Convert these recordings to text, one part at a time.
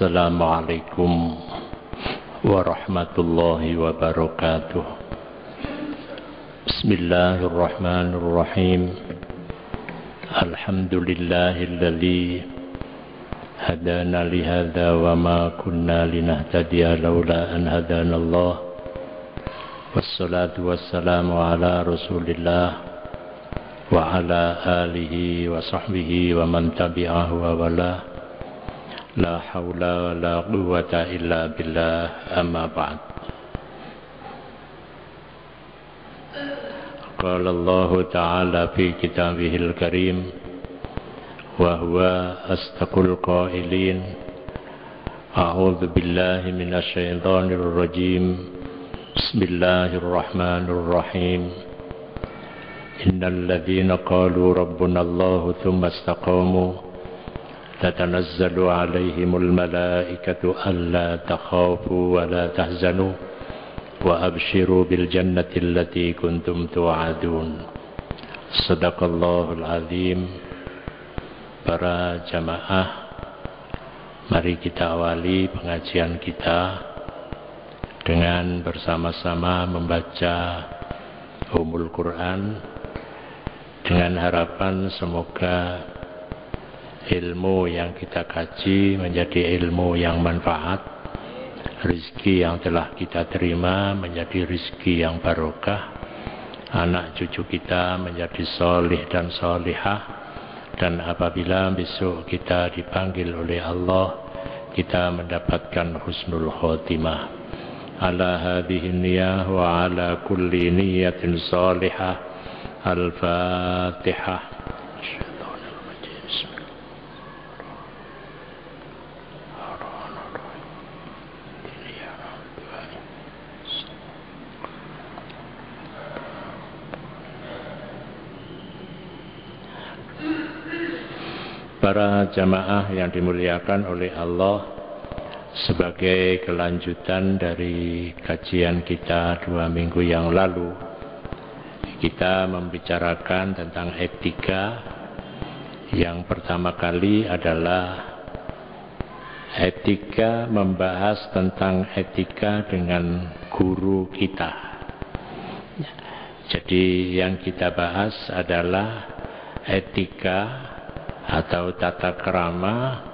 Assalamualaikum warahmatullahi wabarakatuh. Bismillahirrahmanirrahim. Alhamdulillahilladzi hadana lihadza wa ma kunna linahtadiya laula an hadanallah. Wassalatu wassalamu ala Rasulillah wa ala alihi wa sahbihi wa man tabi'ahu wa wala. La haula wa la quwwata illa billah, amma ba'd. Qala Allah ta'ala fi kitabihil karim wa huwa astaqul qailin. A'udzu billahi minasy syaithanir rajim. Bismillahirrahmanirrahim. Innal ladzina qalu rabbuna Allah tsumma istaqamu تتنزل عليهم الملائكة ألا تخافوا ولا تحزنوا وأبشروا بالجنة التي كنتم توعدون. صدق الله العظيم. Para jamaah, mari kita awali pengajian kita dengan bersama-sama membaca Ummul Quran dengan harapan semoga ilmu yang kita kaji menjadi ilmu yang manfaat, rizki yang telah kita terima menjadi rizki yang barokah, anak cucu kita menjadi solih dan solihah, dan apabila besok kita dipanggil oleh Allah, kita mendapatkan husnul khotimah. Ala hadhihi niyah wa ala kulli niyatin solihah. Al-Fatihah. Para jamaah yang dimuliakan oleh Allah, sebagai kelanjutan dari kajian kita 2 minggu yang lalu, kita membicarakan tentang etika. Yang pertama kali adalah etika, membahas tentang etika dengan guru kita. Jadi yang kita bahas adalah etika atau tata krama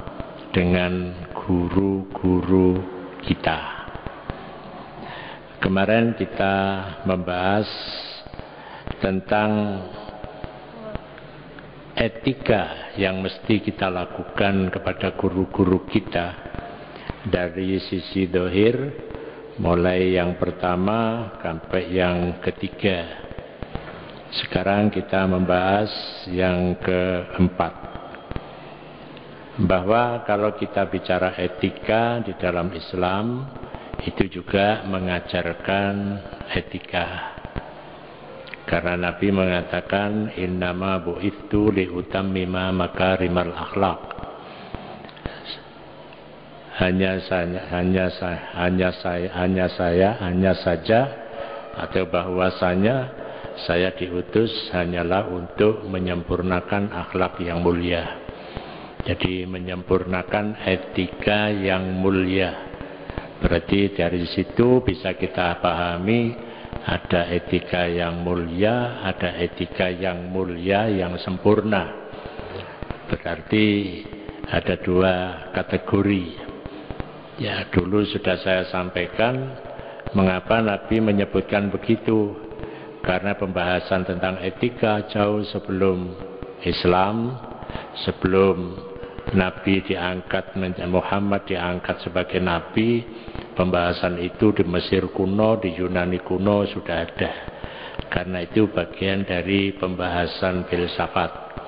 dengan guru-guru kita. Kemarin kita membahas tentang etika yang mesti kita lakukan kepada guru-guru kita dari sisi zahir, mulai yang pertama sampai yang ketiga. Sekarang kita membahas yang keempat, bahwa kalau kita bicara etika di dalam Islam, itu juga mengajarkan etika. Karena Nabi mengatakan, innama bu'ithu liutammima makarimal akhlak. Hanya saja atau bahwasanya saya diutus hanyalah untuk menyempurnakan akhlak yang mulia. Jadi menyempurnakan etika yang mulia. Berarti dari situ bisa kita pahami ada etika yang mulia, ada etika yang mulia yang sempurna. Berarti ada 2 kategori. Ya, dulu sudah saya sampaikan mengapa Nabi menyebutkan begitu. Karena pembahasan tentang etika jauh sebelum Islam, sebelum Nabi diangkat, Muhammad diangkat sebagai Nabi, pembahasan itu di Mesir kuno, di Yunani kuno sudah ada. Karena itu bagian dari pembahasan filsafat.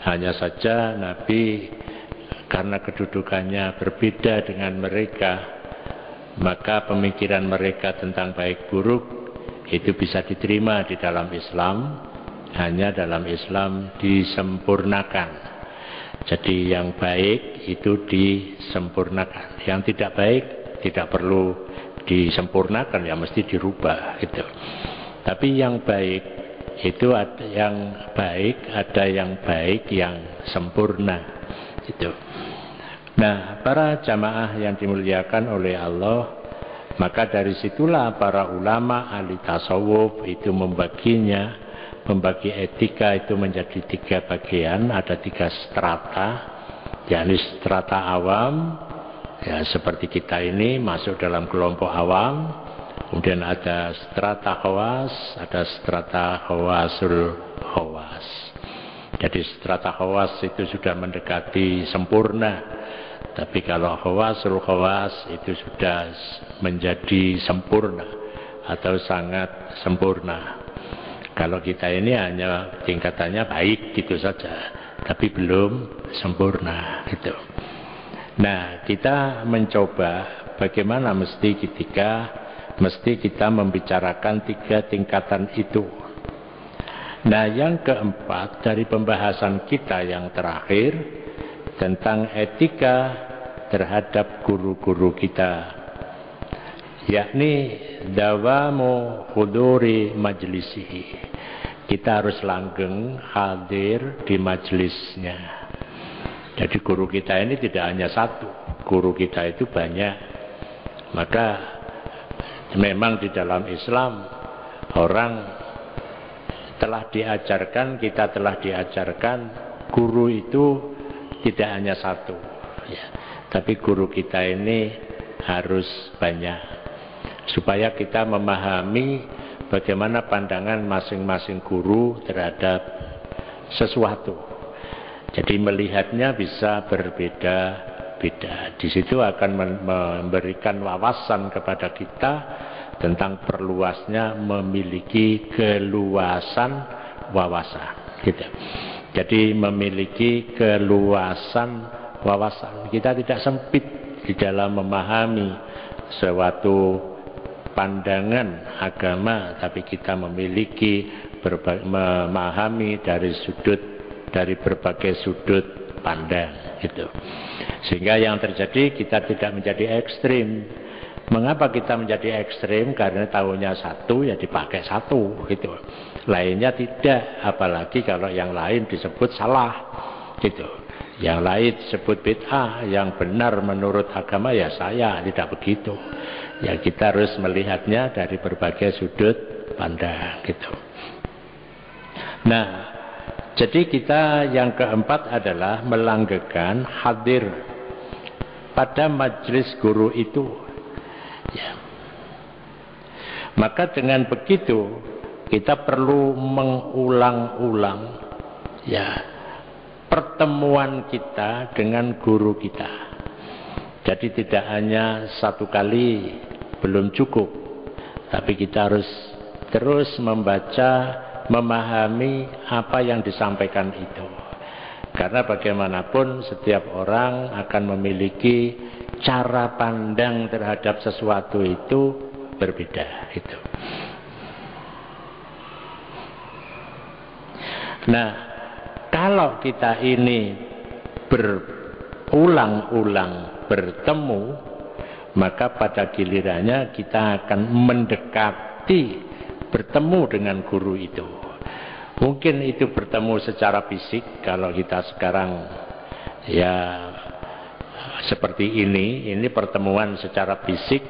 Hanya saja Nabi karena kedudukannya berbeda dengan mereka, maka pemikiran mereka tentang baik buruk itu bisa diterima di dalam Islam. Hanya dalam Islam disempurnakan. Jadi yang baik itu disempurnakan, yang tidak baik tidak perlu disempurnakan, ya mesti dirubah gitu. Tapi yang baik itu ada yang baik yang sempurna gitu. Nah, para jamaah yang dimuliakan oleh Allah, maka dari situlah para ulama ahli tasawuf itu membagi etika itu menjadi 3 bagian, ada 3 strata, yakni strata awam, ya seperti kita ini masuk dalam kelompok awam, kemudian ada strata khawas, ada strata khawasul khawas. Jadi strata khawas itu sudah mendekati sempurna, tapi kalau khawasul khawas itu sudah menjadi sempurna atau sangat sempurna. Kalau kita ini hanya tingkatannya baik gitu saja, tapi belum sempurna gitu. Nah, kita mencoba bagaimana mesti kita membicarakan 3 tingkatan itu. Nah, yang keempat dari pembahasan kita yang terakhir tentang etika terhadap guru-guru kita, yakni dawamu huduri majlisihi. Kita harus langgeng hadir di majelisnya. Jadi guru kita ini tidak hanya satu, guru kita itu banyak. Maka memang di dalam Islam orang telah diajarkan, kita telah diajarkan guru itu tidak hanya satu, ya. Tapi guru kita ini harus banyak, supaya kita memahami bagaimana pandangan masing-masing guru terhadap sesuatu. Jadi melihatnya bisa berbeda-beda. Di situ akan memberikan wawasan kepada kita tentang perluasnya memiliki keluasan wawasan. Gitu. Jadi memiliki keluasan wawasan. Kita tidak sempit di dalam memahami suatu pandangan agama, tapi kita memiliki memahami dari berbagai sudut pandang gitu. Sehingga yang terjadi kita tidak menjadi ekstrim. Mengapa kita menjadi ekstrim? Karena tahunya satu ya dipakai satu gitu. Lainnya tidak, apalagi kalau yang lain disebut salah gitu. Yang lain disebut bid'ah, yang benar menurut agama ya saya, tidak begitu. Ya kita harus melihatnya dari berbagai sudut pandang gitu. Nah, jadi kita yang keempat adalah melanggengkan hadir pada majelis guru itu. Ya. Maka dengan begitu kita perlu mengulang-ulang ya pertemuan kita dengan guru kita. Jadi tidak hanya satu kali belum cukup, tapi kita harus terus membaca, memahami apa yang disampaikan itu. Karena bagaimanapun setiap orang akan memiliki cara pandang terhadap sesuatu itu berbeda itu. Nah, kalau kita ini berulang-ulang bertemu, maka pada gilirannya kita akan mendekati bertemu dengan guru itu. Mungkin itu bertemu secara fisik, kalau kita sekarang ya seperti ini pertemuan secara fisik.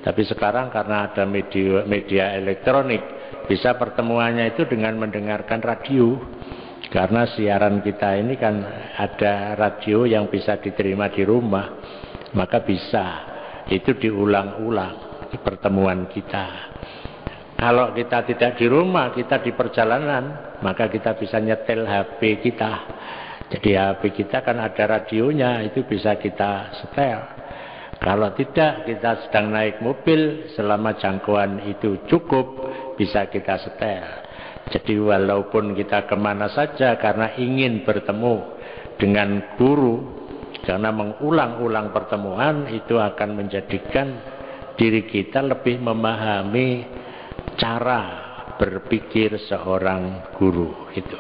Tapi sekarang karena ada media elektronik, bisa pertemuannya itu dengan mendengarkan radio. Karena siaran kita ini kan ada radio yang bisa diterima di rumah, maka bisa itu diulang-ulang di pertemuan kita. Kalau kita tidak di rumah, kita di perjalanan, maka kita bisa nyetel HP kita. Jadi HP kita kan ada radionya, itu bisa kita setel. Kalau tidak, kita sedang naik mobil, selama jangkauan itu cukup, bisa kita setel. Jadi walaupun kita kemana saja karena ingin bertemu dengan guru, karena mengulang-ulang pertemuan itu akan menjadikan diri kita lebih memahami cara berpikir seorang guru itu.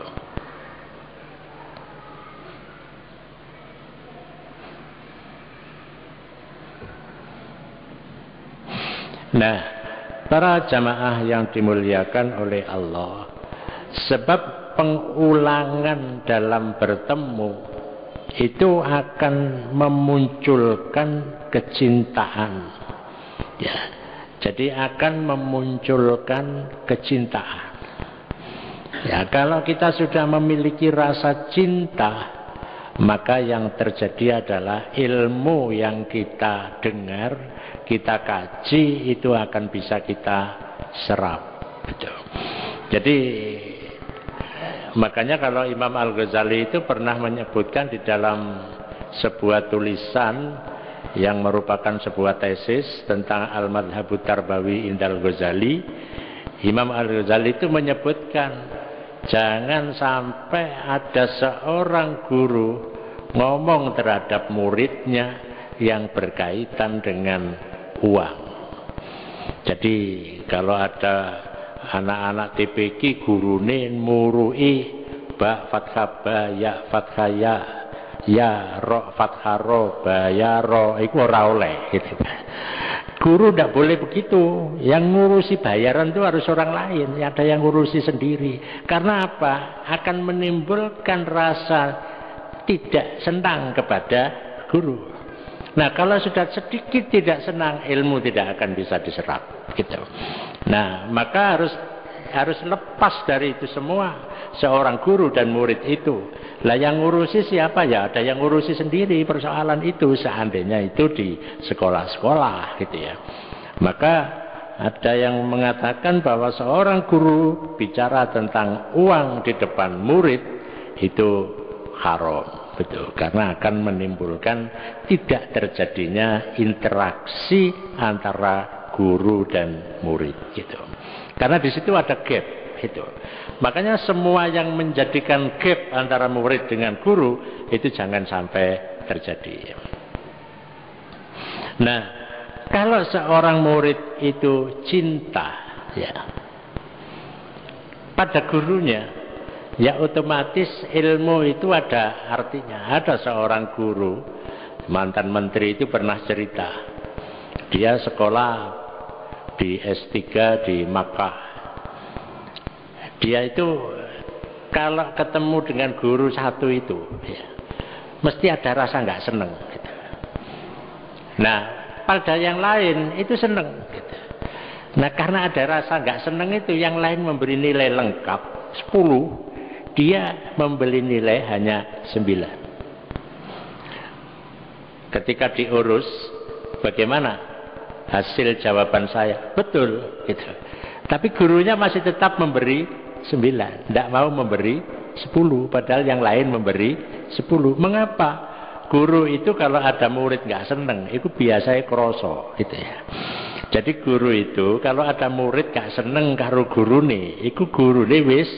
Nah, para jamaah yang dimuliakan oleh Allah, sebab pengulangan dalam bertemu itu akan memunculkan kecintaan. Ya, jadi akan memunculkan kecintaan. Ya, kalau kita sudah memiliki rasa cinta, maka yang terjadi adalah ilmu yang kita dengar, kita kaji, itu akan bisa kita serap. Betul. Jadi makanya kalau Imam Al-Ghazali itu pernah menyebutkan di dalam sebuah tulisan yang merupakan sebuah tesis tentang Al-Madhabut Tarbawi Indal Ghazali, Imam Al-Ghazali itu menyebutkan jangan sampai ada seorang guru ngomong terhadap muridnya yang berkaitan dengan uang. Jadi kalau ada anak-anak TPQ gurune murui ba fathah ba ya fathah ya ro fathah ro ba ya ro, iku ora oleh gitu. Guru tidak boleh begitu. Yang ngurusi bayaran itu harus orang lain, ada yang ngurusi sendiri. Karena apa? Akan menimbulkan rasa tidak senang kepada guru. Nah, kalau sudah sedikit tidak senang, ilmu tidak akan bisa diserap gitu. Nah, maka harus lepas dari itu semua, seorang guru dan murid itu. Lah yang ngurusi siapa ya? Ada yang ngurusi sendiri persoalan itu, seandainya itu di sekolah-sekolah gitu ya. Maka ada yang mengatakan bahwa seorang guru bicara tentang uang di depan murid itu haram. Betul, karena akan menimbulkan tidak terjadinya interaksi antara guru dan murid gitu. Karena di situ ada gap itu. Makanya semua yang menjadikan gap antara murid dengan guru itu jangan sampai terjadi. Nah, kalau seorang murid itu cinta ya pada gurunya, ya otomatis ilmu itu ada artinya. Ada seorang guru, mantan menteri itu pernah cerita. Dia sekolah di S3 di Makkah. Dia itu kalau ketemu dengan guru satu itu, ya, mesti ada rasa nggak seneng. Gitu. Nah, pada yang lain itu seneng. Gitu. Nah, karena ada rasa nggak seneng itu, yang lain memberi nilai lengkap 10. Dia membeli nilai hanya 9. Ketika diurus, bagaimana hasil jawaban saya? Betul, gitu. Tapi gurunya masih tetap memberi 9, tidak mau memberi 10, padahal yang lain memberi 10. Mengapa? Guru itu kalau ada murid nggak seneng, itu biasanya kroso, gitu ya. Jadi guru itu kalau ada murid nggak seneng karo gurune, itu gurune wis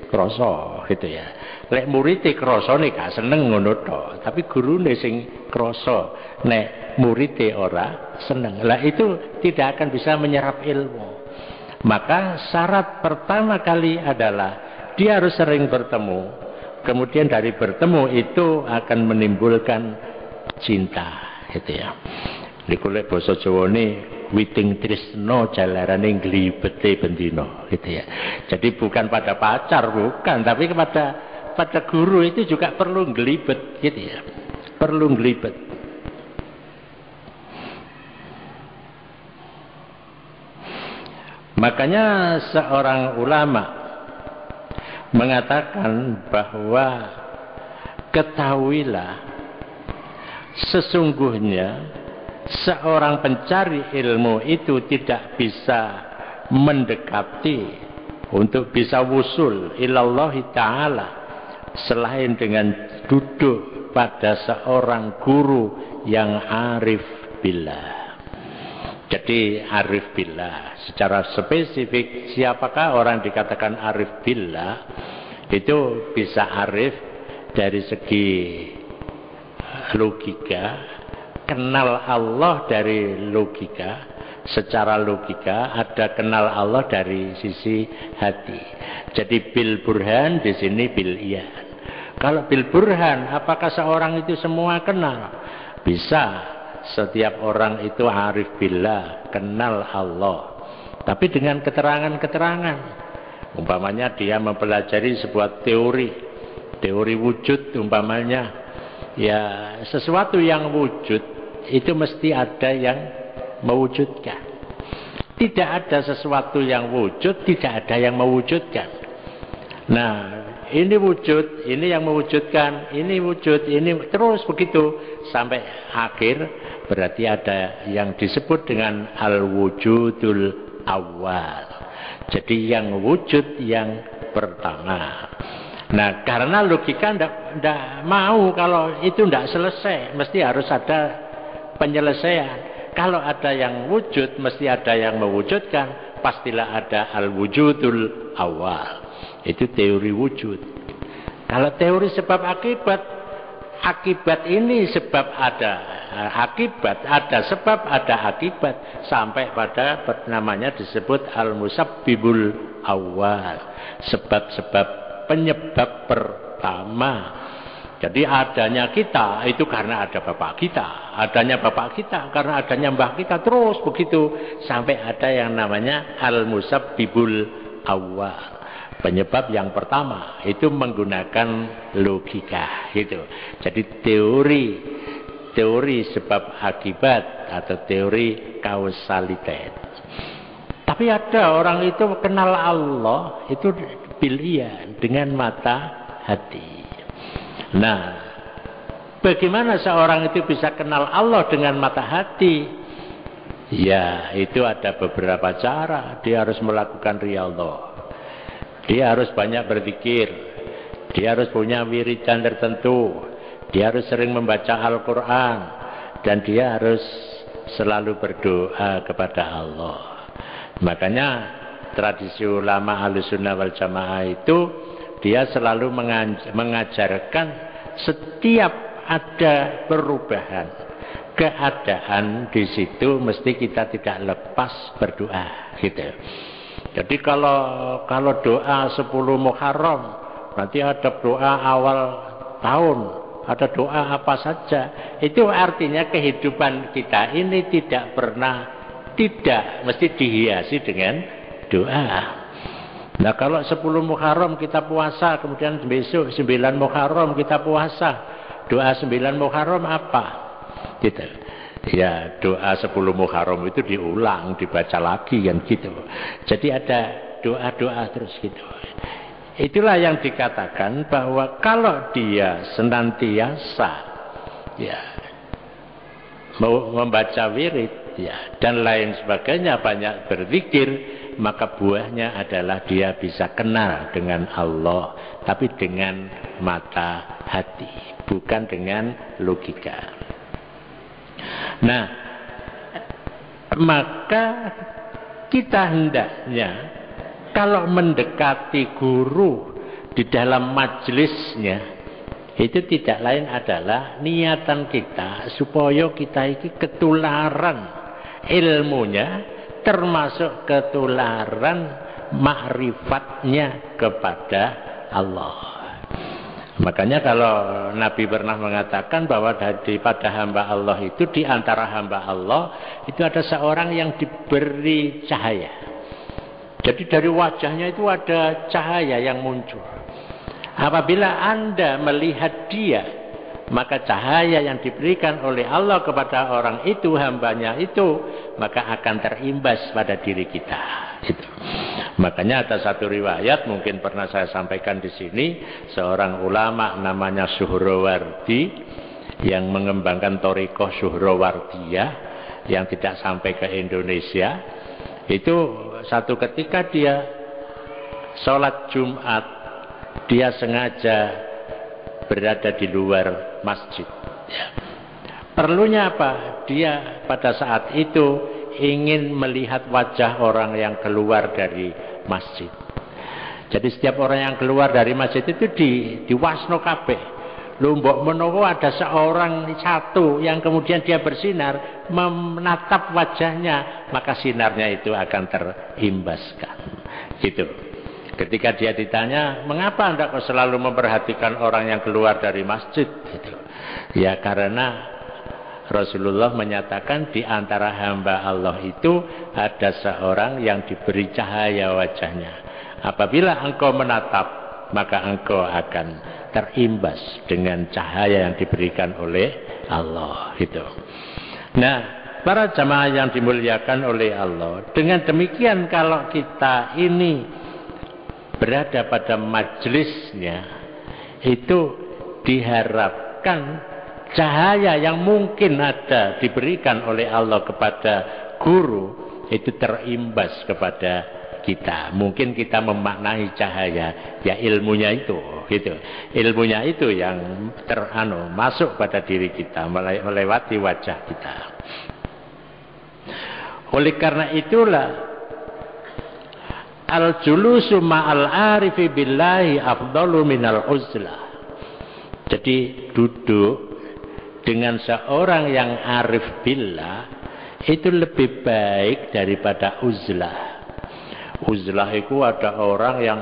kroso gitu ya. Lek murite kroso nek gak seneng ngono tok, tapi gurune sing kroso nek murite ora seneng. Lah itu tidak akan bisa menyerap ilmu. Maka syarat pertama kali adalah dia harus sering bertemu. Kemudian dari bertemu itu akan menimbulkan cinta gitu ya. Niku lek basa Jawane witing tresno jalarane glibete bendino gitu ya. Jadi bukan pada pacar, bukan, tapi pada guru itu juga perlu glibet gitu ya. Perlu glibet. Makanya seorang ulama mengatakan bahwa ketahuilah sesungguhnya seorang pencari ilmu itu tidak bisa mendekati untuk bisa wusul ilallahi ta'ala selain dengan duduk pada seorang guru yang arif billah. Jadi arif billah secara spesifik, siapakah orang dikatakan arif billah? Itu bisa arif dari segi logika, kenal Allah dari logika, secara logika, ada kenal Allah dari sisi hati. Jadi bil burhan di sini bil iyan. Kalau bil burhan, apakah seorang itu semua kenal? Bisa. Setiap orang itu arif billah, kenal Allah. Tapi dengan keterangan-keterangan. Umpamanya dia mempelajari sebuah teori wujud umpamanya. Ya, sesuatu yang wujud itu mesti ada yang mewujudkan. Tidak ada sesuatu yang wujud, tidak ada yang mewujudkan. Nah, ini wujud, ini yang mewujudkan, ini wujud, ini terus begitu sampai akhir. Berarti ada yang disebut dengan al-wujudul awal. Jadi yang wujud yang pertama. Nah, karena logika tidak mau kalau itu tidak selesai, mesti harus ada penyelesaian. Kalau ada yang wujud, mesti ada yang mewujudkan. Pastilah ada al-wujudul awal. Itu teori wujud. Kalau teori sebab akibat, akibat ini sebab ada akibat, ada sebab, ada akibat, sampai pada namanya disebut al-musabbibul awal, sebab-sebab penyebab pertama. Jadi adanya kita itu karena ada bapak kita, adanya bapak kita karena adanya mbah kita, terus begitu sampai ada yang namanya al-musabbibul awal, penyebab yang pertama. Itu menggunakan logika gitu. Jadi teori sebab akibat atau teori kausalitas. Tapi ada orang itu kenal Allah itu pilihan dengan mata hati. Nah, bagaimana seorang itu bisa kenal Allah dengan mata hati? Ya, itu ada beberapa cara. Dia harus melakukan riyadhah. Dia harus banyak berzikir. Dia harus punya wiridan tertentu. Dia harus sering membaca Al-Quran. Dan dia harus selalu berdoa kepada Allah. Makanya tradisi ulama Ahlussunnah wal Jamaah itu dia selalu mengajarkan setiap ada perubahan keadaan di situ mesti kita tidak lepas berdoa gitu. Jadi kalau doa 10 Muharram nanti ada doa awal tahun, ada doa apa saja, itu artinya kehidupan kita ini tidak mesti dihiasi dengan doa. Nah, kalau 10 Muharram kita puasa, kemudian besok 9 Muharram kita puasa, doa 9 Muharram apa? Gitu. Ya, doa 10 Muharram itu diulang, dibaca lagi kan gitu. Jadi ada doa-doa terus gitu. Itulah yang dikatakan bahwa kalau dia senantiasa ya mau membaca wirid ya dan lain sebagainya, banyak berzikir, maka buahnya adalah dia bisa kenal dengan Allah, tapi dengan mata hati, bukan dengan logika. Nah, maka kita hendaknya kalau mendekati guru di dalam majelisnya, itu tidak lain adalah niatan kita supaya kita ini ketularan ilmunya, termasuk ketularan ma'rifatnya kepada Allah. Makanya kalau Nabi pernah mengatakan bahwa daripada hamba Allah itu, di antara hamba Allah itu ada seorang yang diberi cahaya. Jadi dari wajahnya itu ada cahaya yang muncul. Apabila Anda melihat dia, maka cahaya yang diberikan oleh Allah kepada orang itu, hambanya itu, maka akan terimbas pada diri kita. Itu. Makanya ada satu riwayat, mungkin pernah saya sampaikan di sini, seorang ulama namanya Suhrawardi yang mengembangkan thariqah Suhrawardiyah yang tidak sampai ke Indonesia. Itu satu ketika dia sholat Jumat, dia sengaja berada di luar masjid. Ya. Perlunya apa? Dia pada saat itu ingin melihat wajah orang yang keluar dari masjid. Jadi setiap orang yang keluar dari masjid itu diwasno kabeh. Lombok menawa ada seorang satu yang kemudian dia bersinar, menatap wajahnya, maka sinarnya itu akan terimbaskan. Gitu. Ketika dia ditanya, mengapa Anda kok selalu memperhatikan orang yang keluar dari masjid? Gitu. Ya karena Rasulullah menyatakan di antara hamba Allah itu ada seorang yang diberi cahaya wajahnya. Apabila engkau menatap, maka engkau akan terimbas dengan cahaya yang diberikan oleh Allah gitu. Nah, para jamaah yang dimuliakan oleh Allah, dengan demikian kalau kita ini berada pada majelisnya, itu diharapkan cahaya yang mungkin ada diberikan oleh Allah kepada guru itu terimbas kepada kita. Mungkin kita memaknai cahaya, ya ilmunya itu gitu. Ilmunya itu yang masuk pada diri kita melewati wajah kita. Oleh karena itulah al-julusu ma'al arifi billahi afdalu minal uzlah. Jadi duduk dengan seorang yang arif billah itu lebih baik daripada uzlah. Uzlah itu ada orang yang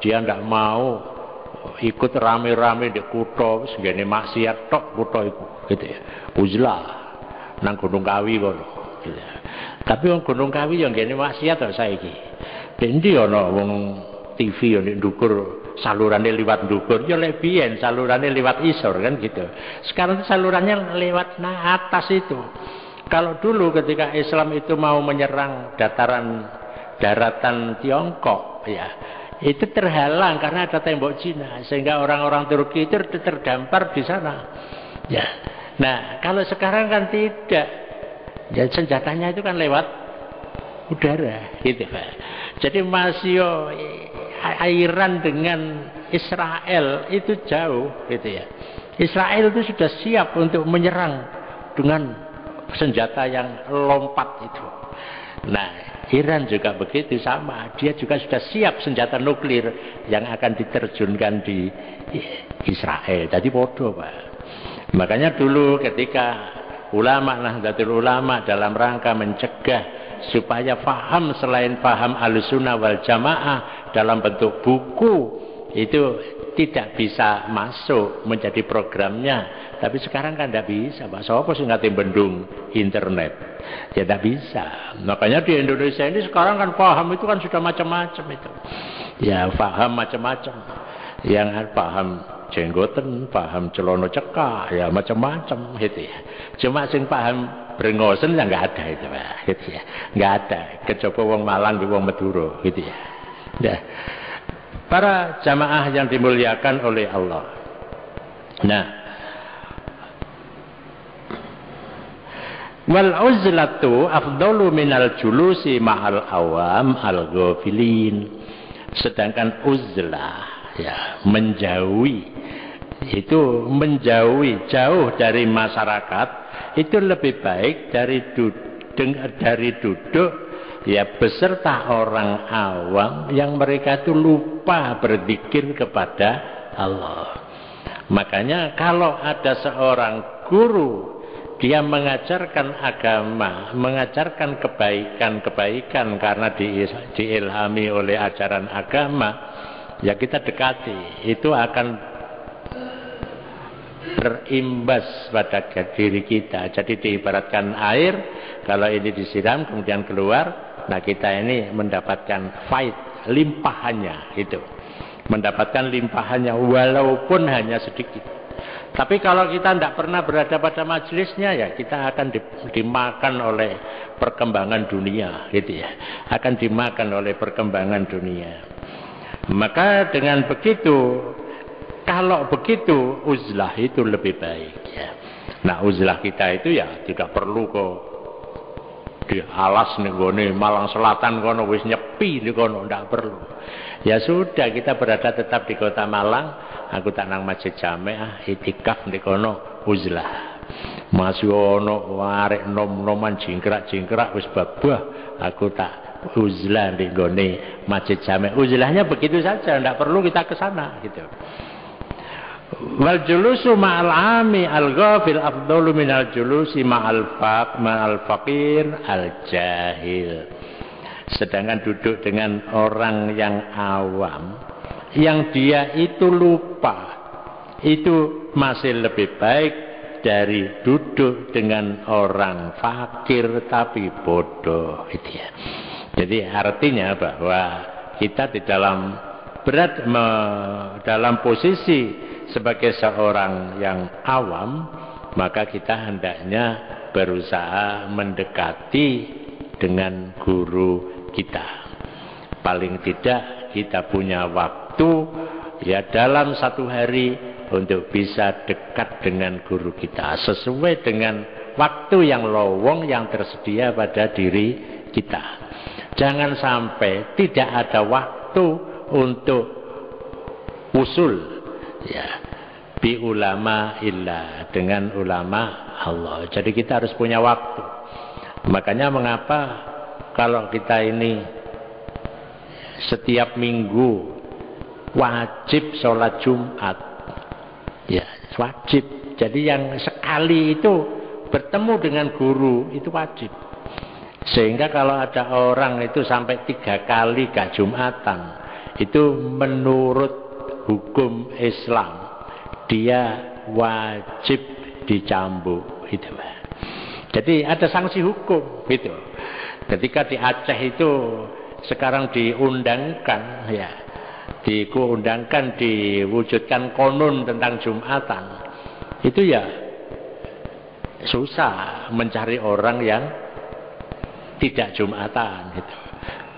dia tidak mau ikut rame-rame di kutha, segini maksiat tok kutha itu gitu ya. Uzlah nang Gunung Kawi kono gitu. Tapi wong Gunung Kawi yang gini maksiat kok saiki. Endi ana wong TV yang ndukur salurannya lewat ndukur, ya lek biyen salurannya lewat isor kan gitu. Sekarang salurannya lewat atas itu. Kalau dulu ketika Islam itu mau menyerang daratan Tiongkok ya, itu terhalang karena ada tembok Cina, sehingga orang-orang Turki itu terdampar di sana. Ya. Nah, kalau sekarang kan tidak. Ya, senjatanya itu kan lewat udara gitu. Jadi masih Iran dengan Israel itu jauh gitu ya. Israel itu sudah siap untuk menyerang dengan senjata yang lompat itu. Nah, Iran juga begitu sama. Dia juga sudah siap senjata nuklir yang akan diterjunkan di Israel. Jadi bodoh, Pak. Makanya dulu ketika Nahdlatul Ulama dalam rangka mencegah supaya faham selain faham Ahlussunnah wal Jamaah dalam bentuk buku itu tidak bisa masuk menjadi programnya. Tapi sekarang kan tidak bisa, Pak. Sopo sing ngate bendung internet? Ya tidak bisa. Makanya di Indonesia ini sekarang kan paham itu kan sudah macam-macam itu. Ya paham macam-macam. Yang paham jenggoten, paham celana cekak, ya macam-macam gitu ya. Cuma sing paham brengosen ya nggak ada itu, Pak. Gitu ya. Nggak ada. Kecoba wong Malang di wong Madura gitu ya. Ya. Para jamaah yang dimuliakan oleh Allah. Nah, wal uzlatu afdalu minal julusi ma'al awam al-ghafilin. Sedangkan uzlah ya menjauhi, itu menjauhi jauh dari masyarakat itu lebih baik dari duduk ya beserta orang awam yang mereka itu lupa berzikir kepada Allah. Makanya kalau ada seorang guru, dia mengajarkan agama, mengajarkan kebaikan-kebaikan karena diilhami oleh ajaran agama, ya kita dekati, itu akan berimbas pada diri kita. Jadi diibaratkan air, kalau ini disiram kemudian keluar, nah kita ini mendapatkan faid, limpahannya itu. Mendapatkan limpahannya walaupun hanya sedikit. Tapi kalau kita tidak pernah berada pada majelisnya, ya kita akan dimakan oleh perkembangan dunia gitu ya. Akan dimakan oleh perkembangan dunia. Maka dengan begitu, kalau begitu uzlah itu lebih baik ya. Nah, uzlah kita itu ya tidak perlu kok di alas nih gone Malang Selatan kono wis nyepi nih kono, ndak perlu. Ya sudah, kita berada tetap di kota Malang, aku tak nang Masjid Jamiah itikaf di kono uzlah. Masih ono arek nom-noman jingkrak-jingkrak wis babah, aku tak uzlah di gone Masjid Jamiah. Uzlahnya begitu saja, ndak perlu kita ke sana gitu. Wal julusu ma'al ami al-ghafil afdalu minal julusi ma'al faqir al-jahil. Sedangkan duduk dengan orang yang awam, yang dia itu lupa, itu masih lebih baik dari duduk dengan orang fakir tapi bodoh itu ya. Jadi artinya bahwa kita di dalam posisi sebagai seorang yang awam, maka kita hendaknya berusaha mendekati dengan guru kita. Paling tidak kita punya waktu ya dalam satu hari untuk bisa dekat dengan guru kita sesuai dengan waktu yang lowong yang tersedia pada diri kita. Jangan sampai tidak ada waktu untuk usul ya bi ulama illa, dengan ulama Allah. Jadi kita harus punya waktu. Makanya mengapa kalau kita ini setiap minggu wajib sholat Jumat, ya wajib. Jadi yang sekali itu bertemu dengan guru itu wajib. Sehingga kalau ada orang itu sampai 3 kali gak Jumatan, itu menurut hukum Islam dia wajib dicambuk itu. Jadi ada sanksi hukum gitu. Ketika di Aceh itu sekarang diundangkan ya, diwujudkan konun tentang Jumatan, itu ya susah mencari orang yang tidak Jumatan gitu.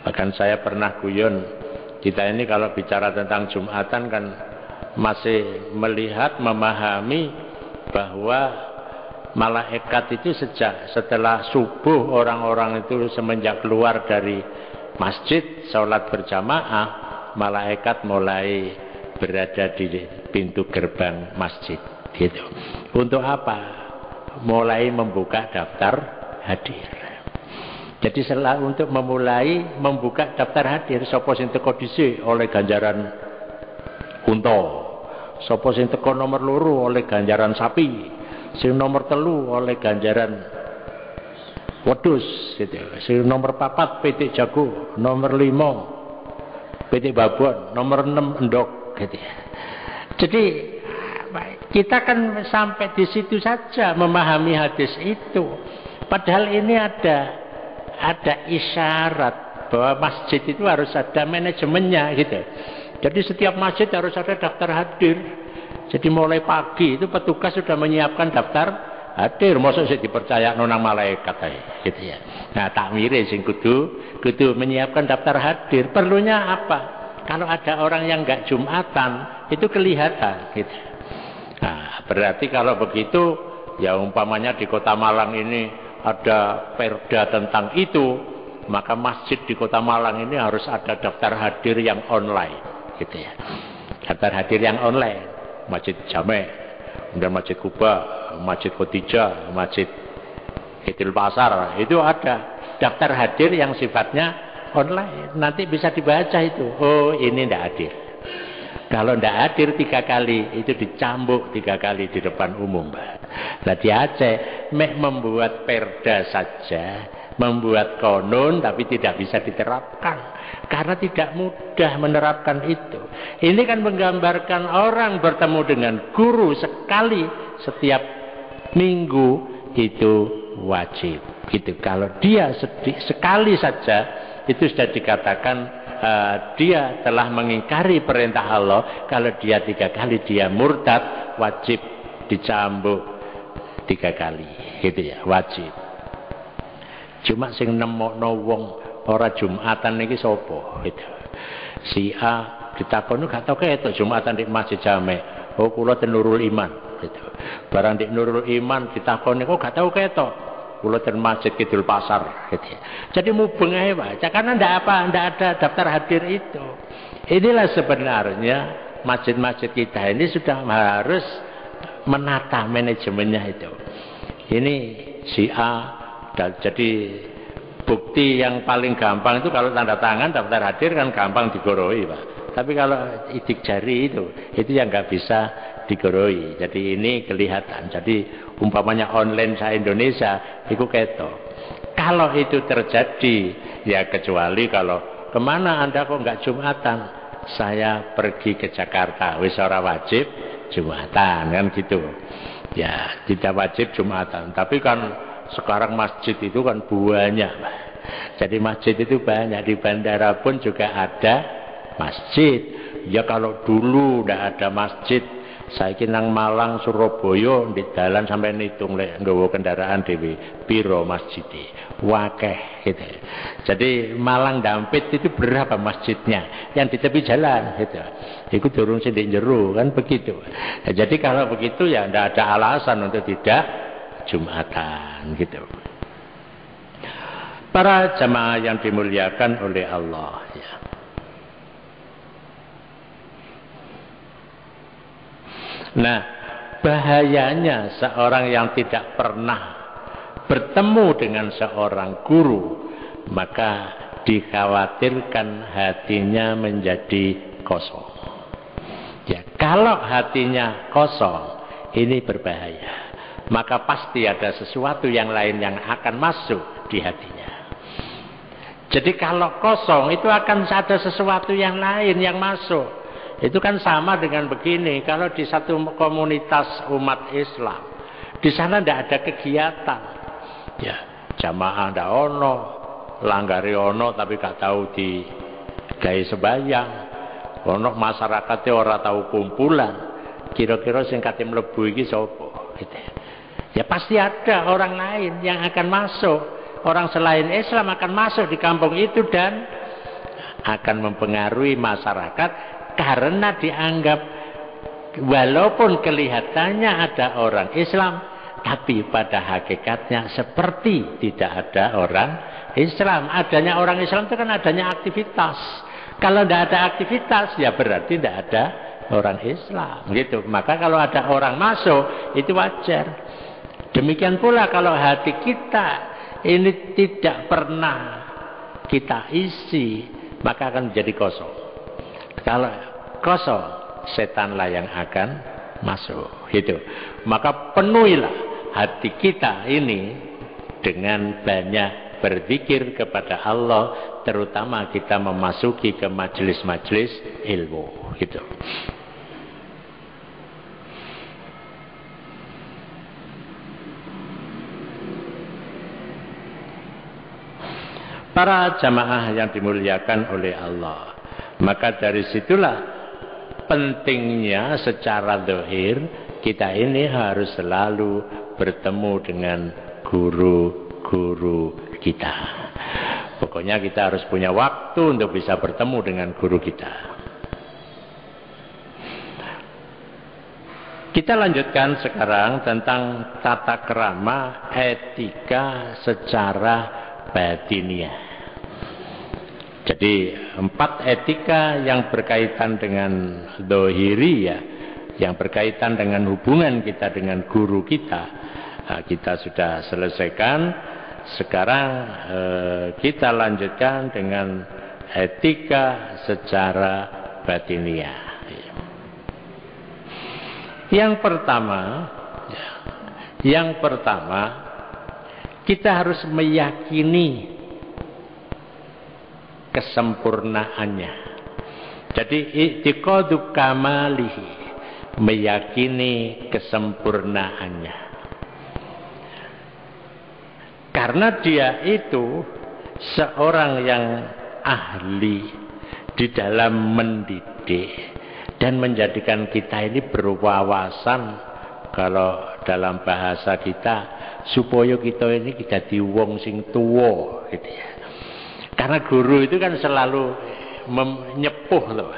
Bahkan saya pernah guyon, kita ini kalau bicara tentang Jumatan kan masih melihat, memahami bahwa malaikat itu setelah subuh orang-orang itu semenjak keluar dari masjid sholat berjamaah, malaikat mulai berada di pintu gerbang masjid gitu. Untuk apa? Mulai membuka daftar hadir. Jadi untuk memulai membuka daftar hadir, sapa sing teko dhisik oleh ganjaran unta, sapa sing teko nomor 2 oleh ganjaran sapi, sing nomor 3 oleh ganjaran wedhus gitu. Sing nomor 4 pitik jago, nomor 5 pitik babon, nomor 6 endok gitu. Jadi kita kan sampai di situ saja memahami hadis itu. Padahal ini ada isyarat bahwa masjid itu harus ada manajemennya gitu. Jadi setiap masjid harus ada daftar hadir. Jadi mulai pagi itu petugas sudah menyiapkan daftar hadir. Masa sih dipercaya nonang malaikat gitu ya. Nah, takmire sing kudu menyiapkan daftar hadir. Perlunya apa? Kalau ada orang yang enggak Jumatan itu kelihatan gitu. Nah, berarti kalau begitu ya umpamanya di Kota Malang ini ada perda tentang itu, maka masjid di Kota Malang ini harus ada daftar hadir yang online gitu ya. Daftar hadir yang online. Masjid Jame, kemudian Masjid Kuba, Masjid Khotijah, Masjid Idul Pasar, itu ada daftar hadir yang sifatnya online. Nanti bisa dibaca itu. Oh, ini tidak hadir. Kalau tidak hadir 3 kali, itu dicambuk 3 kali di depan umum. Nah, di Aceh membuat perda saja, membuat konun, tapi tidak bisa diterapkan. Karena tidak mudah menerapkan itu. Ini kan menggambarkan orang bertemu dengan guru sekali setiap minggu itu wajib. Gitu. Kalau dia sekali saja, itu sudah dikatakan dia telah mengingkari perintah Allah. Kalau dia 3 kali dia murtad, wajib dicambuk 3 kali. Gitu ya, wajib. Cuma sing nemokno wong ora Jumatan niki sapa gitu. Si A ditakoni gak tau ketok Jumatan di Masjid Jame. Oh, kula ten Nurul Iman gitu. Barang di Nurul Iman ditakoni kok gak tau ketok. Kula ten Masjid Kidul Pasar gitu. Jadi mubeng ae wae. Karena ndak ada daftar hadir itu. Inilah sebenarnya masjid-masjid kita ini sudah harus menata manajemennya itu. Ini si A dan jadi bukti yang paling gampang itu kalau tanda tangan daftar hadir kan gampang digoroi, Pak. Tapi kalau idik jari itu yang nggak bisa digoroi. Jadi ini kelihatan. Jadi umpamanya online sa Indonesia itu ketok. Kalau itu terjadi ya kecuali kalau kemana Anda kok nggak Jumatan? Saya pergi ke Jakarta. Wis ora wajib Jumatan kan gitu. Ya tidak wajib Jumatan. Tapi kan sekarang masjid itu kan banyak. Jadi masjid itu banyak. Di bandara pun juga ada masjid. Ya kalau dulu tidak ada masjid Saiki nang Malang, Surabaya di dalan sampai nitung lek nggawa kendaraan dhewe piro masjide. Wakeh gitu. Jadi Malang Dampit itu berapa masjidnya yang di tepi jalan gitu. Iku durung sing ndek jero kan begitu. Nah, jadi kalau begitu ya ndak ada alasan untuk tidak Jumatan gitu. Para jamaah yang dimuliakan oleh Allah ya. Nah, bahayanya seorang yang tidak pernah bertemu dengan seorang guru, maka dikhawatirkan hatinya menjadi kosong. Ya, kalau hatinya kosong, ini berbahaya. Maka pasti ada sesuatu yang lain yang akan masuk di hatinya. Jadi kalau kosong itu akan ada sesuatu yang lain yang masuk. Itu kan sama dengan begini, kalau di satu komunitas umat Islam, di sana tidak ada kegiatan. Ya, jamaah ndak ono, langgari ono tapi gak tahu di gawe sembahyang. Ono masyarakatnya ora tahu kumpulan. Kira-kira sing kate mlebu iki sapa? Gitu. Ya pasti ada orang lain yang akan masuk. Orang selain Islam akan masuk di kampung itu dan akan mempengaruhi masyarakat. Karena dianggap walaupun kelihatannya ada orang Islam, tapi pada hakikatnya seperti tidak ada orang Islam. Adanya orang Islam itu kan adanya aktivitas. Kalau tidak ada aktivitas, ya berarti tidak ada orang Islam. Gitu. Maka kalau ada orang masuk, itu wajar. Demikian pula kalau hati kita ini tidak pernah kita isi, maka akan menjadi kosong. Kalau kosong, setanlah yang akan masuk. Gitu. Maka penuhilah hati kita ini dengan banyak berzikir kepada Allah, terutama kita memasuki ke majelis-majelis ilmu. Gitu. Para jamaah yang dimuliakan oleh Allah, maka dari situlah pentingnya secara zahir kita ini harus selalu bertemu dengan guru-guru kita. Pokoknya kita harus punya waktu untuk bisa bertemu dengan guru kita. Kita lanjutkan sekarang tentang tata krama etika secara batiniah. Jadi 4 etika yang berkaitan dengan dohiriyah, yang berkaitan dengan hubungan kita dengan guru kita, kita sudah selesaikan. Sekarang kita lanjutkan dengan etika secara batiniah. Yang pertama, kita harus meyakini kesempurnaannya. Jadi i'tiqadu kamalihi, meyakini kesempurnaannya. Karena dia itu seorang yang ahli di dalam mendidik dan menjadikan kita ini berwawasan, kalau dalam bahasa kita, supaya kita ini kita diwong sing tuwa gitu ya. Karena guru itu kan selalu menyepuh loh,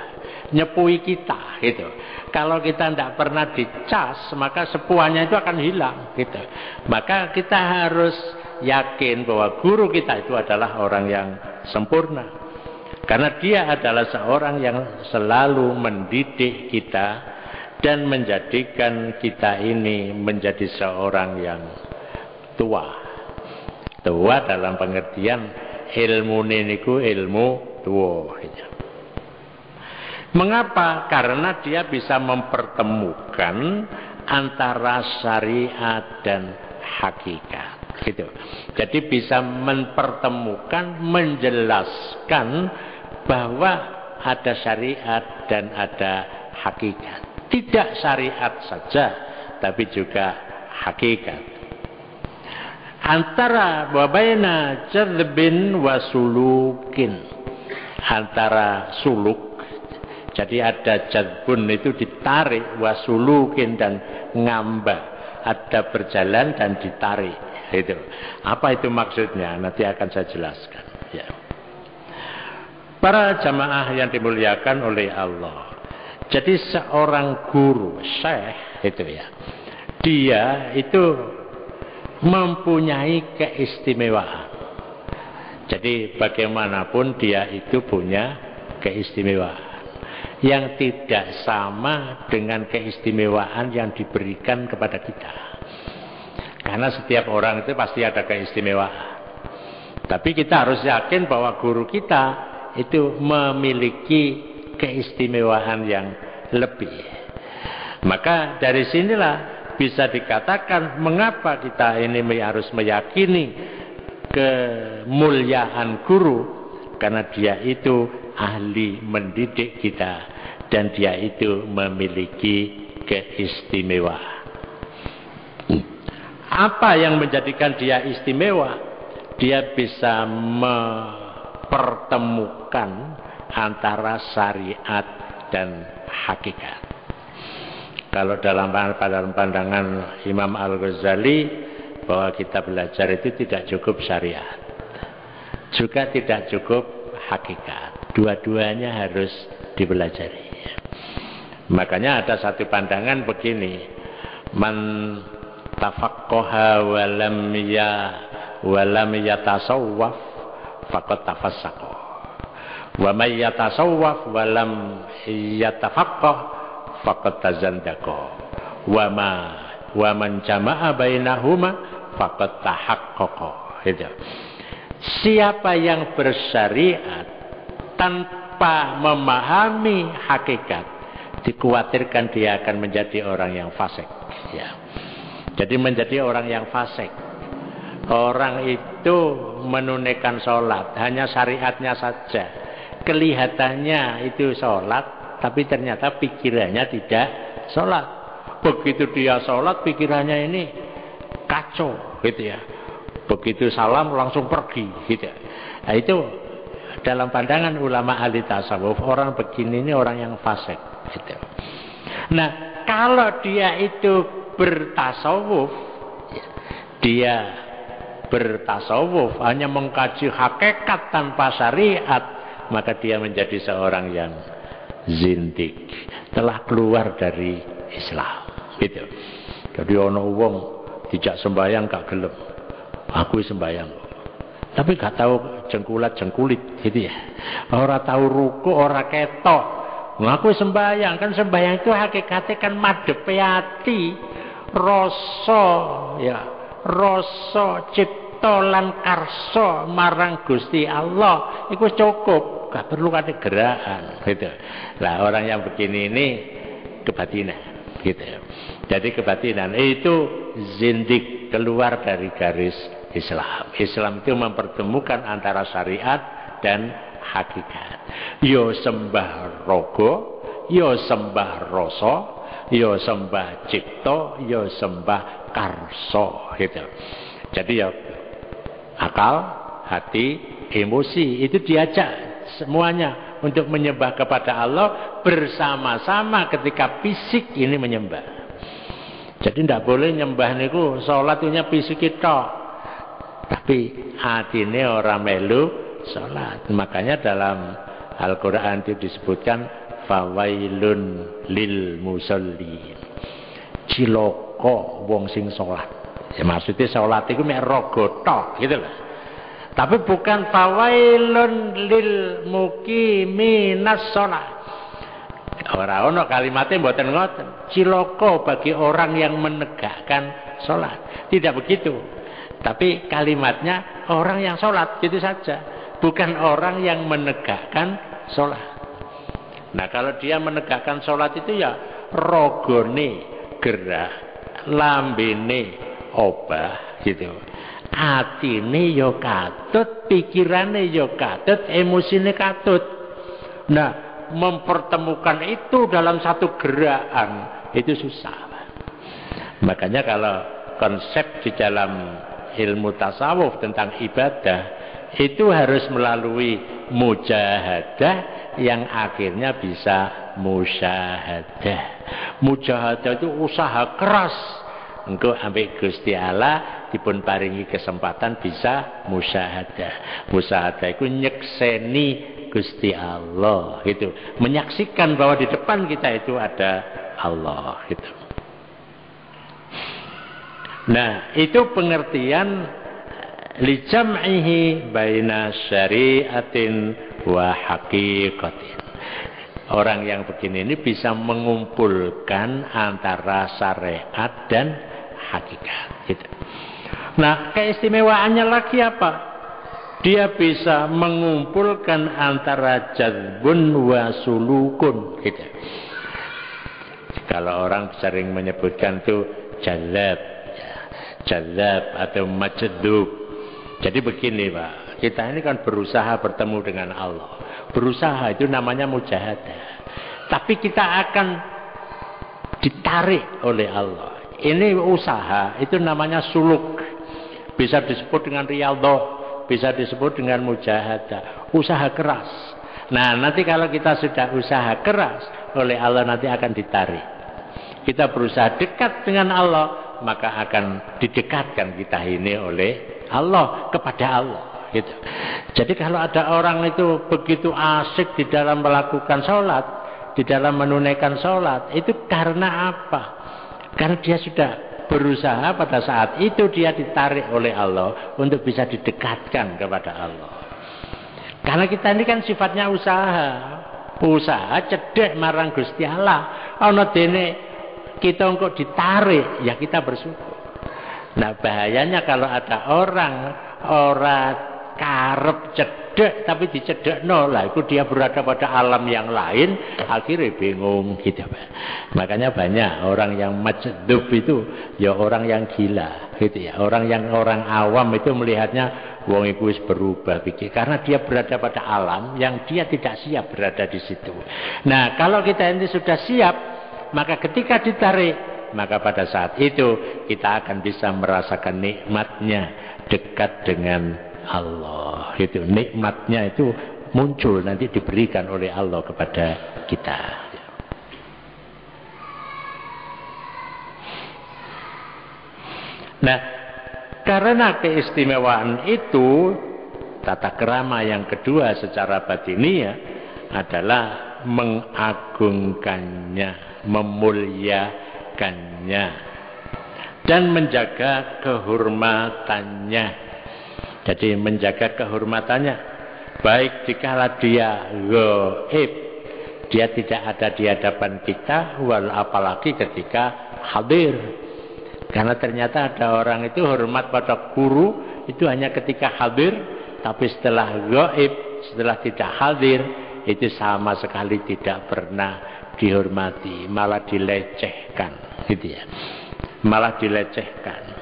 nyepuhi kita gitu. Kalau kita tidak pernah dicas, maka sepuhannya itu akan hilang gitu. Maka kita harus yakin bahwa guru kita itu adalah orang yang sempurna. Karena dia adalah seorang yang selalu mendidik kita dan menjadikan kita ini menjadi seorang yang tua. Tua dalam pengertian ilmu niku ilmu tua. Mengapa? Karena dia bisa mempertemukan antara syariat dan hakikat. Gitu. Jadi bisa mempertemukan, menjelaskan bahwa ada syariat dan ada hakikat. Tidak syariat saja, tapi juga hakikat. Antara wabaina jadzbin wa sulukin, antara suluk, Jadi ada jadbun itu ditarik, wasulukin dan ngamba, ada berjalan dan ditarik. Itu apa itu maksudnya? Nanti akan saya jelaskan. Ya. Para jamaah yang dimuliakan oleh Allah. Jadi seorang guru, syekh itu ya, dia itu mempunyai keistimewaan. Jadi bagaimanapun dia itu punya keistimewaan yang tidak sama dengan keistimewaan yang diberikan kepada kita. Karena setiap orang itu pasti ada keistimewaan. Tapi kita harus yakin bahwa guru kita itu memiliki keistimewaan yang lebih. Maka dari sinilah bisa dikatakan mengapa kita ini harus meyakini kemuliaan guru, karena dia itu ahli mendidik kita dan dia itu memiliki keistimewaan. Apa yang menjadikan dia istimewa? Dia bisa mempertemukan antara syariat dan hakikat. Kalau dalam pandangan Imam Al-Ghazali, bahwa kita belajar itu tidak cukup syariat, juga tidak cukup hakikat. Dua-duanya harus dipelajari. Makanya ada satu pandangan begini, man tafaqqaha walam yatasawwaf faqad tafassaqa. Wa may yatasawwaf wa lam yatafaqqah faqad tazandaqa. Wa man jama'a bainahuma faqad tahaqqaqa. Itu. Siapa yang bersyariat tanpa memahami hakikat, dikhawatirkan dia akan menjadi orang yang fasik. Ya. Jadi menjadi orang yang fasik. Orang itu menunaikan sholat, hanya syariatnya saja. Kelihatannya itu sholat, tapi ternyata pikirannya tidak sholat. Begitu dia sholat, pikirannya ini kacau, gitu ya. Begitu salam langsung pergi, gitu ya. Nah itu dalam pandangan ulama ahli tasawuf, orang begini ini orang yang fasik, gitu. Nah kalau dia itu bertasawuf, dia bertasawuf hanya mengkaji hakikat tanpa syariat, maka dia menjadi seorang yang zindik, telah keluar dari Islam. Gitu. Jadi ono wong tidak sembahyang gak gelem, aku sembahyang, tapi gak tahu jengkulat-jengkulit, gitu ya. Ora tahu ruku, ora ketok, ngaku sembahyang. Kan sembahyang itu hakikatnya kan madepe ati, rasa ya, rasa cipta lan karsa marang Gusti Allah iku cukup, gak perlu ada gerakan, gitu. Lah orang yang begini ini kebatinan, gitu. Jadi kebatinan itu zindik, keluar dari garis Islam. Islam itu mempertemukan antara syariat dan hakikat. Yo sembah rogo, yo sembah rasa, yo sembah cipta, yo sembah karsa, gitu. Jadi ya akal, hati, emosi itu diajak semuanya untuk menyembah kepada Allah bersama-sama ketika fisik ini menyembah. Jadi tidak boleh nyembah niku salatnya fisik kita, tapi hatine ora melu salat. Makanya dalam Al-Qur'an itu disebutkan fawailun lil musallin, cilaka wong sing salat. Ya maksudnya salat itu mek raga tok, gitu loh. Tapi bukan fawailun lil muqiminas shalah. Ora ono kalimatnya mboten ngoten. Cilaka bagi orang yang menegakkan salat. Tidak begitu. Tapi kalimatnya orang yang salat, gitu saja. Bukan orang yang menegakkan salat. Nah, kalau dia menegakkan salat itu ya rogone gerah, lambene obah, gitu. Atine yo katut, pikirane yo katut, emosine katut. Nah, mempertemukan itu dalam satu gerakan itu susah. Makanya kalau konsep di dalam ilmu tasawuf tentang ibadah itu harus melalui mujahadah yang akhirnya bisa musyahadah. Mujahadah itu usaha keras. Engko ambek Gusti Allah dipun paringi kesempatan bisa musyahadah. Musyahadah itu nyekseni Gusti Allah gitu. Menyaksikan bahwa di depan kita itu ada Allah gitu. Nah, itu pengertian li jam'ihi baina syari'atin wa haqiqatin. Orang yang begini ini bisa mengumpulkan antara syariat dan hakikat gitu. Nah, keistimewaannya lagi apa? Dia bisa mengumpulkan antara jazbun wa sulukun gitu. Kalau orang sering menyebutkan itu jazab, jazab atau majdub. Jadi begini Pak, kita ini kan berusaha bertemu dengan Allah. Berusaha itu namanya mujahadah. Tapi kita akan ditarik oleh Allah. Ini usaha, itu namanya suluk. Bisa disebut dengan riyadhah, bisa disebut dengan mujahadah. Usaha keras. Nah, nanti kalau kita sudah usaha keras, oleh Allah nanti akan ditarik. Kita berusaha dekat dengan Allah, maka akan didekatkan kita ini oleh Allah kepada Allah. Gitu. Jadi kalau ada orang itu begitu asik di dalam melakukan sholat, di dalam menunaikan sholat, itu karena apa? Karena dia sudah berusaha pada saat itu dia ditarik oleh Allah untuk bisa didekatkan kepada Allah. Karena kita ini kan sifatnya usaha cedek marang Gusti Allah. Ana dene kita engko ditarik, ya kita bersyukur. Nah, bahayanya kalau ada orang karep cedek tapi dicedekno lah, itu dia berada pada alam yang lain, akhirnya bingung gitu. Makanya banyak orang yang majdub itu ya orang yang gila gitu ya. Orang awam itu melihatnya wong iku wis berubah pikir karena dia berada pada alam yang dia tidak siap berada di situ. Nah, kalau kita ini sudah siap, maka ketika ditarik, maka pada saat itu kita akan bisa merasakan nikmatnya dekat dengan Allah. Itu nikmatnya itu muncul nanti diberikan oleh Allah kepada kita. Nah, karena keistimewaan itu, tata kerama yang kedua secara batiniah adalah mengagungkannya, memuliakannya, dan menjaga kehormatannya. Jadi menjaga kehormatannya, baik dikala dia gaib, dia tidak ada di hadapan kita, apalagi ketika hadir. Karena ternyata ada orang itu hormat pada guru itu hanya ketika hadir, tapi setelah gaib, setelah tidak hadir, itu sama sekali tidak pernah dihormati, malah dilecehkan, gitu ya, malah dilecehkan.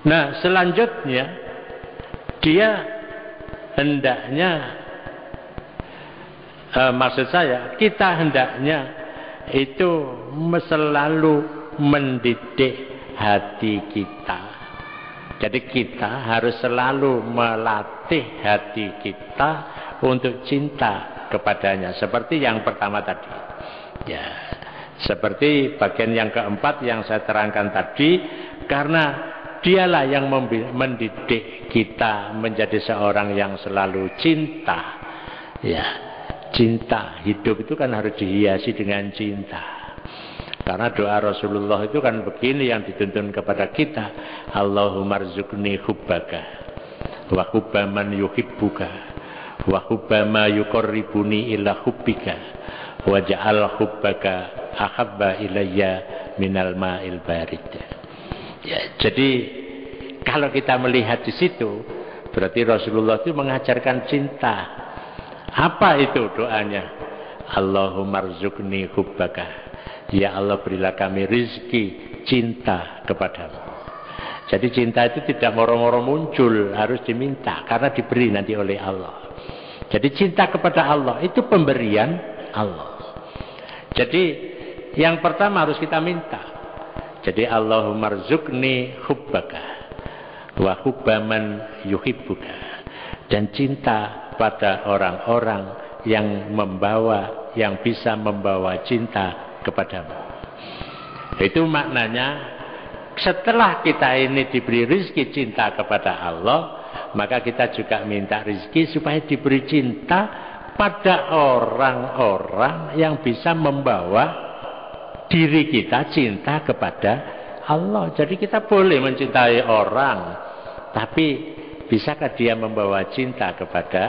Nah, selanjutnya dia hendaknya, maksud saya kita hendaknya itu selalu mendidik hati kita. Jadi kita harus selalu melatih hati kita untuk cinta kepadanya. Seperti yang pertama tadi, ya, seperti bagian yang keempat yang saya terangkan tadi, karena dialah yang mendidik kita menjadi seorang yang selalu cinta. Ya, cinta. Hidup itu kan harus dihiasi dengan cinta. Karena doa Rasulullah itu kan begini yang dituntun kepada kita. Allahumma rzuqni hubbaka wa hubba man yuhibbuka wa hubba ma yuqarribuni ila hubbika wa ja'al hubbaka ahabba ilayya minal ma'il barid. Ya, jadi kalau kita melihat di situ, berarti Rasulullah itu mengajarkan cinta. Apa itu doanya? Allahumma rzuqni hubbaka. Ya Allah, berilah kami rizki cinta kepadamu. Jadi cinta itu tidak moro-moro muncul, harus diminta karena diberi nanti oleh Allah. Jadi cinta kepada Allah itu pemberian Allah. Jadi yang pertama harus kita minta. Jadi Allahumma rzuqni hubbaka. wa hubbaman yuhibbuka, dan cinta pada orang-orang yang membawa, yang bisa membawa cinta kepadamu. Itu maknanya setelah kita ini diberi rizki cinta kepada Allah, maka kita juga minta rizki supaya diberi cinta pada orang-orang yang bisa membawa diri kita cinta kepada Allah. Jadi kita boleh mencintai orang, tapi bisakah dia membawa cinta kepada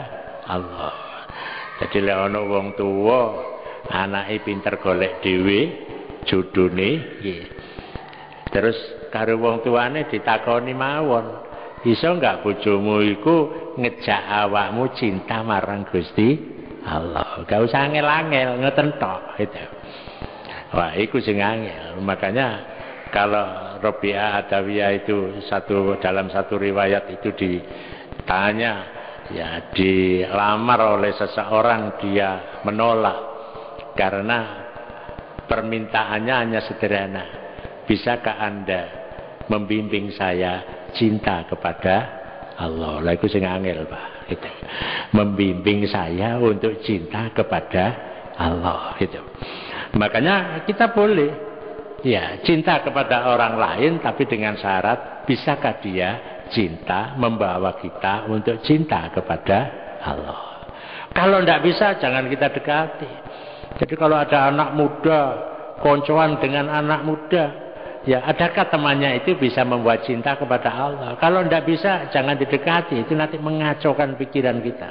Allah? Jadi lek ana wong tuwa anake pinter golek dhewe jodone, terus karo wong tuane ditakoni mawon, iso enggak bojomu iku ngejak awakmu cinta marang Gusti Allah? Gak usah angel-angel, ngoten tok gitu. Wah, itu sing angel. Makanya kalau Rabi'ah Adawiyah itu dalam satu riwayat itu ditanya, ya dilamar oleh seseorang, dia menolak karena permintaannya hanya sederhana. Bisakah Anda membimbing saya cinta kepada Allah? Lah itu sing angel, Pak. Gitu. Membimbing saya untuk cinta kepada Allah, gitu. Makanya kita boleh ya cinta kepada orang lain, tapi dengan syarat bisakah dia cinta membawa kita untuk cinta kepada Allah. Kalau tidak bisa jangan kita dekati. Jadi kalau ada anak muda koncoan dengan anak muda, ya adakah temannya itu bisa membuat cinta kepada Allah? Kalau tidak bisa jangan didekati, itu nanti mengacaukan pikiran kita.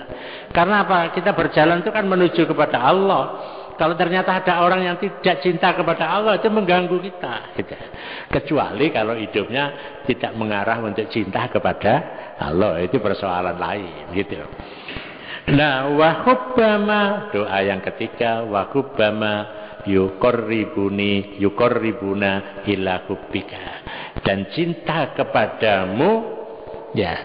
Karena apa? Kita berjalan itu kan menuju kepada Allah. Kalau ternyata ada orang yang tidak cinta kepada Allah, itu mengganggu kita, gitu. Kecuali kalau hidupnya tidak mengarah untuk cinta kepada Allah, itu persoalan lain, gitu. Nah, wahubbama, doa yang ketiga, wahubbama yukorribuna ila hubbika, dan cinta kepadamu, ya,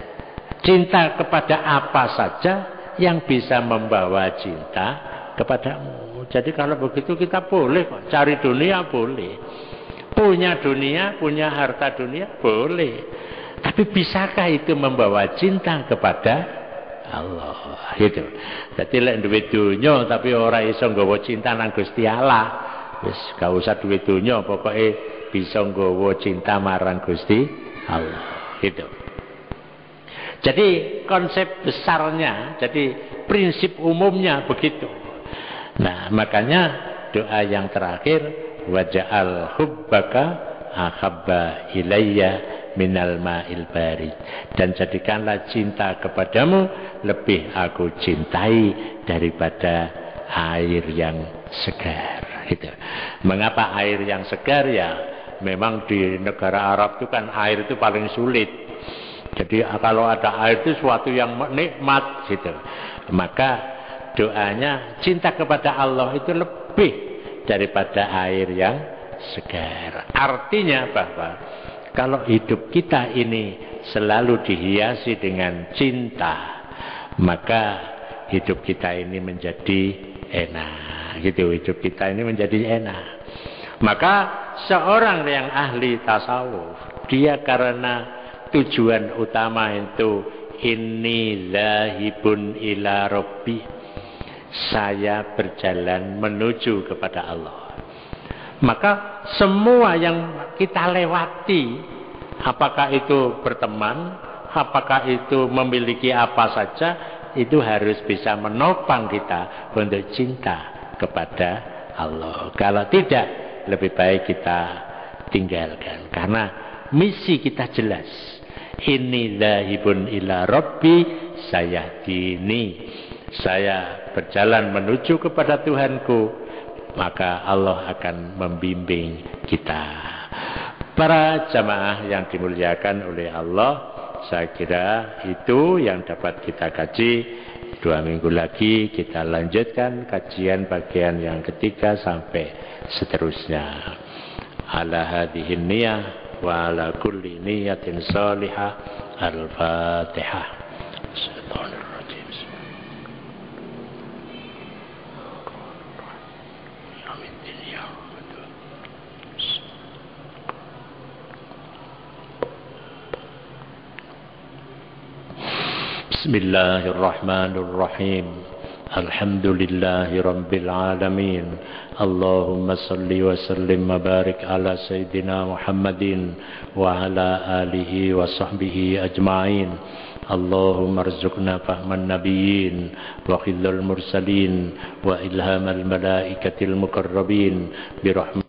cinta kepada apa saja yang bisa membawa cinta kepadamu. Jadi kalau begitu kita boleh kok cari dunia, boleh. Punya dunia, punya harta dunia, boleh. Tapi bisakah itu membawa cinta kepada Allah? Gitu. Jadi lek duwe dunya tapi ora iso nggawa cinta nang Gusti Allah, wis gak usah duwe dunya, pokoke bisa nggawa cinta marang Gusti Allah. Gitu. Jadi konsep besarnya, jadi prinsip umumnya begitu. Nah, makanya doa yang terakhir, waja'al hubbaka ahabba ilayya minal ma'il barid, dan jadikanlah cinta kepadamu lebih aku cintai daripada air yang segar, gitu. Mengapa air yang segar? Ya memang di negara Arab itu kan air itu paling sulit. Jadi kalau ada air itu suatu yang nikmat, gitu. Maka doanya cinta kepada Allah itu lebih daripada air yang segar. Artinya bahwa kalau hidup kita ini selalu dihiasi dengan cinta, maka hidup kita ini menjadi enak, gitu. Hidup kita ini menjadi enak. Maka seorang yang ahli tasawuf, dia karena tujuan utama itu inni zahibun ila rabbi, saya berjalan menuju kepada Allah. Maka semua yang kita lewati, apakah itu berteman, apakah itu memiliki apa saja, itu harus bisa menopang kita untuk cinta kepada Allah. Kalau tidak, lebih baik kita tinggalkan. Karena misi kita jelas. Inni dzahibun ila rabbi sayahdini. Saya berjalan menuju kepada Tuhanku, maka Allah akan membimbing kita. Para jamaah yang dimuliakan oleh Allah, saya kira itu yang dapat kita kaji. 2 minggu lagi kita lanjutkan kajian bagian yang ketiga sampai seterusnya. Ala hadhihi niyah wa ala kulli niyatin salihah. Al-Fatihah. Bismillahirrahmanirrahim. Alhamdulillahi Rabbil Alamin. Allahumma salli wa sallim wa barik ala Sayyidina Muhammadin wa ala alihi wa sahbihi ajma'in. Allahumma arzuqna fahman nabiyyin wa khidlal mursalin wa ilhamal malaikatil mukarrabin birahmat